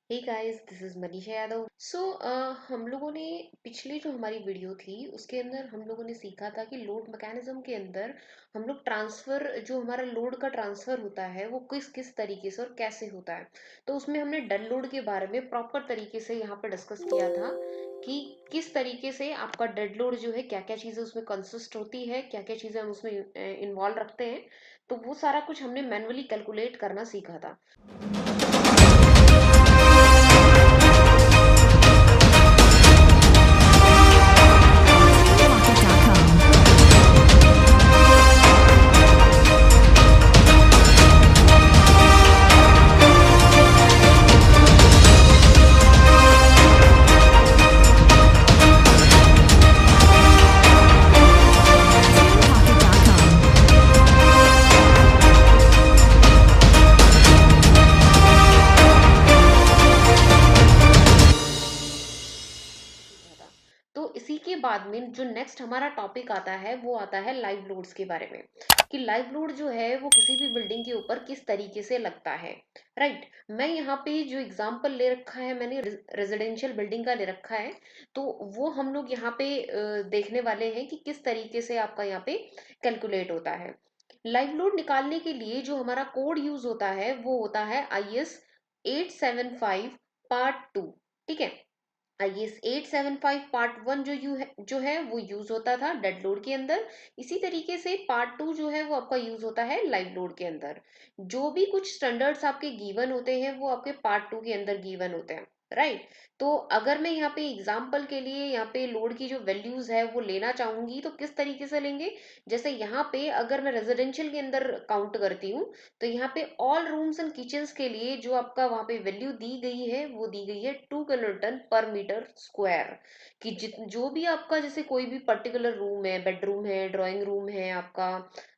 Hey guys, this is Manisha Yadav. हम लोगों ने पिछली जो हमारी वीडियो थी उसके अंदर हम लोगों ने सीखा था कि लोड मैकेनिज्म के अंदर हम लोग ट्रांसफर जो हमारा लोड का ट्रांसफर होता है वो किस किस तरीके से और कैसे होता है। तो उसमें हमने डल लोड के बारे में प्रॉपर तरीके से यहाँ पे डिस्कस किया था कि किस तरीके से आपका डेड लोड जो है, क्या क्या चीज़ें उसमें कंसिस्ट होती है, क्या क्या चीज़ें हम उसमें इन्वॉल्व रखते हैं। तो वो सारा कुछ हमने मैनुअली कैलकुलेट करना सीखा था। सीखा था। तो इसी के बाद में जो नेक्स्ट हमारा टॉपिक आता है वो आता है लाइव लोड्स के बारे में, कि लाइव लोड जो है वो किसी भी बिल्डिंग के ऊपर किस तरीके से लगता है। राइट। मैं यहाँ पे जो एग्जांपल ले रखा है मैंने रेजिडेंशियल बिल्डिंग का ले रखा है। तो वो हम लोग यहाँ पे देखने वाले हैं कि किस तरीके से आपका यहाँ पे कैलकुलेट होता है। लाइव लोड निकालने के लिए जो हमारा कोड यूज होता है वो होता है IS 875 पार्ट 2। ठीक है। IS 875 पार्ट 1 जो है वो यूज होता था डेड लोड के अंदर। इसी तरीके से पार्ट 2 जो है वो आपका यूज होता है लाइव लोड के अंदर। जो भी कुछ स्टैंडर्ड्स आपके गिवन होते हैं वो आपके पार्ट 2 के अंदर गिवन होते हैं। राइट। तो अगर मैं यहाँ पे एग्जांपल के लिए यहाँ पे लोड की जो वैल्यूज है वो लेना चाहूंगी तो किस तरीके से लेंगे। जैसे यहाँ पे अगर मैं रेजिडेंशियल के अंदर काउंट करती हूँ तो यहाँ पे ऑल रूम्स एंड किचन्स के लिए जो आपका वहां पे वैल्यू दी गई है वो दी गई है 2 किलोन्यूटन पर मीटर स्क्वायर। कि जो भी आपका जैसे कोई भी पर्टिकुलर रूम है, बेडरूम है, ड्राइंग रूम है आपका,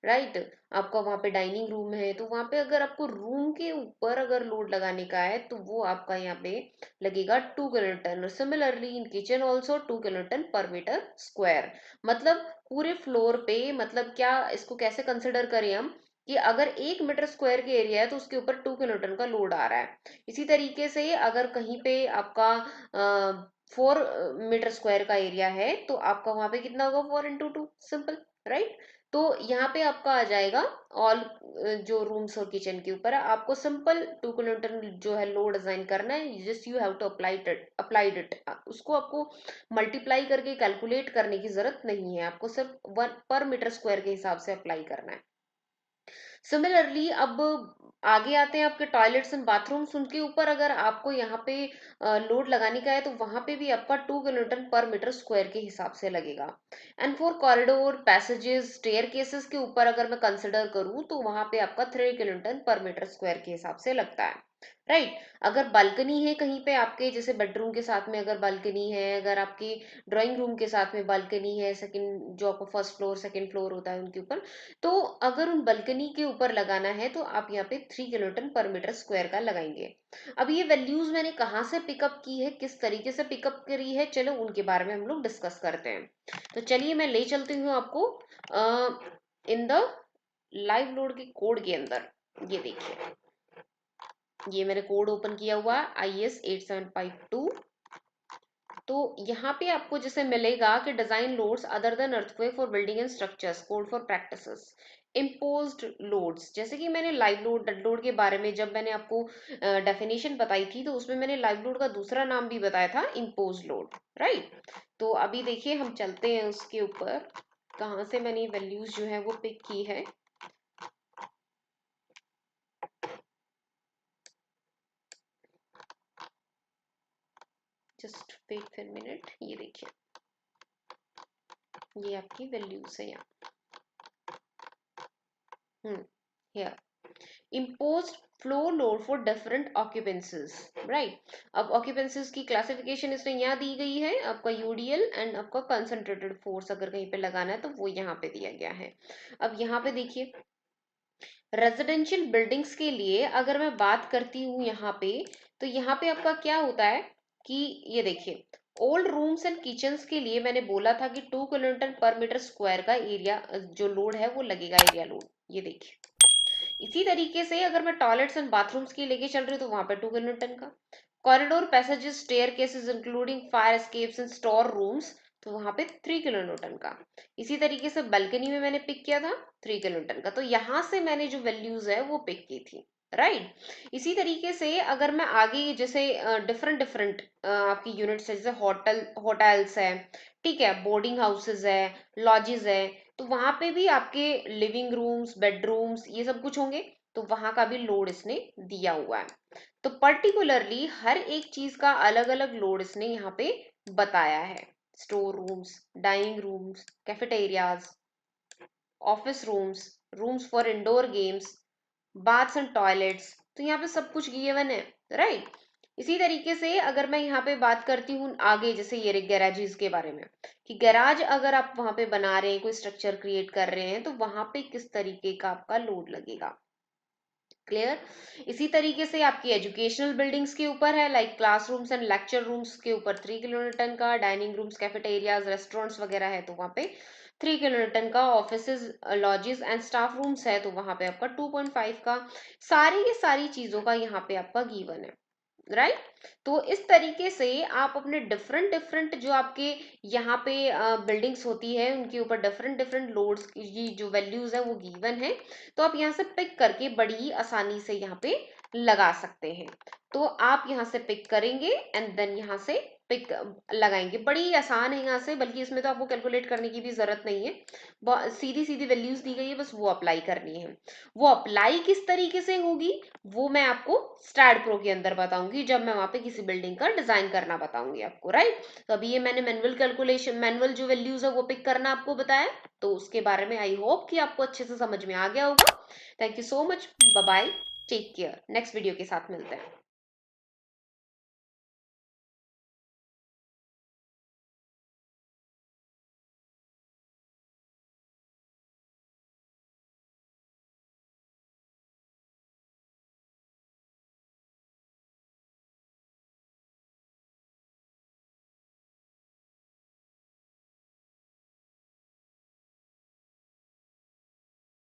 राइट, आपका वहां पे डाइनिंग रूम है, तो वहां पे अगर आपको रूम के ऊपर अगर लोड लगाने का है तो वो आपका यहाँ पे लगेगा 2 kilonewton. Similarly in kitchen also 2 kilonewton पर मीटर स्क्वायर। मतलब पूरे फ्लोर पे, मतलब क्या इसको कैसे कंसिडर करें हम कि अगर 1 मीटर स्क्वायर के एरिया है तो उसके ऊपर 2 किलोन्यूटन का लोड आ रहा है। इसी तरीके से अगर कहीं पे आपका 4 मीटर स्क्वायर का एरिया है तो आपका वहां पे कितना होगा, 4 into 2, सिंपल। राइट। तो यहाँ पे आपका आ जाएगा ऑल जो रूम्स और किचन के ऊपर है, आपको सिंपल 2 किलोन्यूटन जो है लोड डिजाइन करना है। Just you have to applied it. उसको आपको मल्टीप्लाई करके कैलकुलेट करने की जरूरत नहीं है, आपको सिर्फ 1 पर मीटर स्क्वायर के हिसाब से अप्लाई करना है। सिमिलरली अब आगे आते हैं आपके टॉयलेट्स एंड बाथरूम्स, उनके ऊपर अगर आपको यहाँ पे लोड लगाने का है तो वहां पे भी आपका 2 किलोन्यूटन पर मीटर स्क्वायर के हिसाब से लगेगा। And for corridor, passages, staircases के ऊपर अगर मैं कंसिडर करूँ तो वहां पे आपका 3 किलोन्यूटन पर मीटर स्क्वायर के हिसाब से लगता है। राइट। अगर बालकनी है कहीं पे आपके, जैसे बेडरूम के साथ में अगर बालकनी है, अगर आपकी ड्राइंग रूम के साथ में बालकनी है, सेकंड जो आपका फर्स्ट फ्लोर सेकंड फ्लोर होता है उनके ऊपर, तो अगर उन बालकनी के ऊपर लगाना है तो आप यहाँ पे 3 किलोन्यूटन पर मीटर स्क्वायर का लगाएंगे। अब ये वैल्यूज मैंने कहाँ से पिकअप की है, किस तरीके से पिकअप करी है, चलो उनके बारे में हम लोग डिस्कस करते हैं। तो चलिए मैं ले चलती हूँ आपको इन द लाइव लोड के कोड के अंदर। ये देखिए, ये मैंने कोड ओपन किया हुआ है IS 8752। तो यहाँ पे आपको जैसे मिलेगा कि design loads other than earthquake for building and structures, code for practices, imposed loads. जैसे कि मैंने लाइव लोड डेड लोड के बारे में जब मैंने आपको डेफिनेशन बताई थी तो उसमें मैंने लाइव लोड का दूसरा नाम भी बताया था, इम्पोज लोड। राइट। तो अभी देखिए हम चलते हैं उसके ऊपर, कहाँ से मैंने वैल्यूज जो है वो पिक की है। Just wait for minute. ये देखिए, ये आपकी वैल्यूज है यहाँ। here imposed flow load for different occupancies, right। अब occupancies की क्लासिफिकेशन इसमें यहाँ दी गई है, आपका UDL एंड आपका कंसंट्रेटेड फोर्स अगर कहीं पे लगाना है तो वो यहाँ पे दिया गया है। अब यहाँ पे देखिए, रेजिडेंशियल बिल्डिंग्स के लिए अगर मैं बात करती हूँ यहाँ पे, तो यहाँ पे आपका क्या होता है कि ये देखिए, ओल्ड रूम्स एंड किचन्स के लिए मैंने बोला था कि 2 किलोन्यूटन पर मीटर स्क्वायर का एरिया जो लोड है वो लगेगा, एरिया लोड। ये देखिए, इसी तरीके से अगर मैं टॉयलेट्स एंड बाथरूम्स की लेके चल रही हूँ तो वहां पे 2 किलोन्यूटन का, corridor, passages, staircases including fire escapes and store rooms, तो वहां पे 3 किलो न्यूटन का। इसी तरीके से बल्कनी में मैंने पिक किया था 3 किलो न्यूटन का, तो यहां से मैंने जो वैल्यूज है वो पिक की थी, राइट। इसी तरीके से अगर मैं आगे जैसे डिफरेंट डिफरेंट आपकी यूनिट्स है, जैसे होटल्स है, ठीक है, बोर्डिंग हाउसेज है, लॉजेस है, तो वहां पे भी आपके लिविंग रूम्स, बेडरूम्स, ये सब कुछ होंगे, तो वहां का भी लोड इसने दिया हुआ है। तो पर्टिकुलरली हर एक चीज का अलग अलग लोड इसने यहाँ पे बताया है। Store rooms, dining rooms, cafeterias, office rooms, rooms for indoor games, baths and toilets, तो यहाँ पे सब कुछ गिवन है, राइट। इसी तरीके से अगर मैं यहाँ पे बात करती हूँ आगे, जैसे ये गैराजेस के बारे में, कि गैराज अगर आप वहां पे बना रहे हैं, कोई स्ट्रक्चर क्रिएट कर रहे हैं, तो वहां पे किस तरीके का आपका लोड लगेगा, क्लियर। इसी तरीके से आपकी एजुकेशनल बिल्डिंग्स के ऊपर है, like classrooms and lecture rooms के ऊपर 3 किलो न्यूटन का, डाइनिंग रूम्स, कैफेटेरियाज, रेस्टोरेंट्स वगैरह है तो वहां पे 3 किलो न्यूटन का, offices, lodges and staff rooms है तो वहां पे आपका 2.5 का। सारी की सारी चीजों का यहाँ पे आपका गिवन है, राइट। तो इस तरीके से आप अपने डिफरेंट डिफरेंट जो आपके यहाँ पे बिल्डिंग्स होती है उनके ऊपर डिफरेंट डिफरेंट लोड्स की जो वैल्यूज है वो गिवन है, तो आप यहाँ से पिक करके बड़ी ही आसानी से यहाँ पे लगा सकते हैं। तो आप यहाँ से पिक करेंगे एंड देन यहाँ से पिक लगाएंगे, बड़ी आसान है यहाँ से, बल्कि इसमें तो आपको कैलकुलेट करने की भी जरूरत नहीं है, सीधी सीधी वैल्यूज दी गई है, बस वो अप्लाई करनी है। वो अप्लाई किस तरीके से होगी वो मैं आपको स्टैड प्रो के अंदर बताऊंगी, जब मैं वहां पे किसी बिल्डिंग का डिजाइन करना बताऊंगी आपको, राइट। तो अभी ये मैंने मैनुअल कैलकुलेशन, मैनुअल जो वैल्यूज है वो पिक करना आपको बताया, तो उसके बारे में आई होप कि आपको अच्छे से समझ में आ गया होगा। Thank you so much, bye bye, take care, next video के साथ मिलते हैं।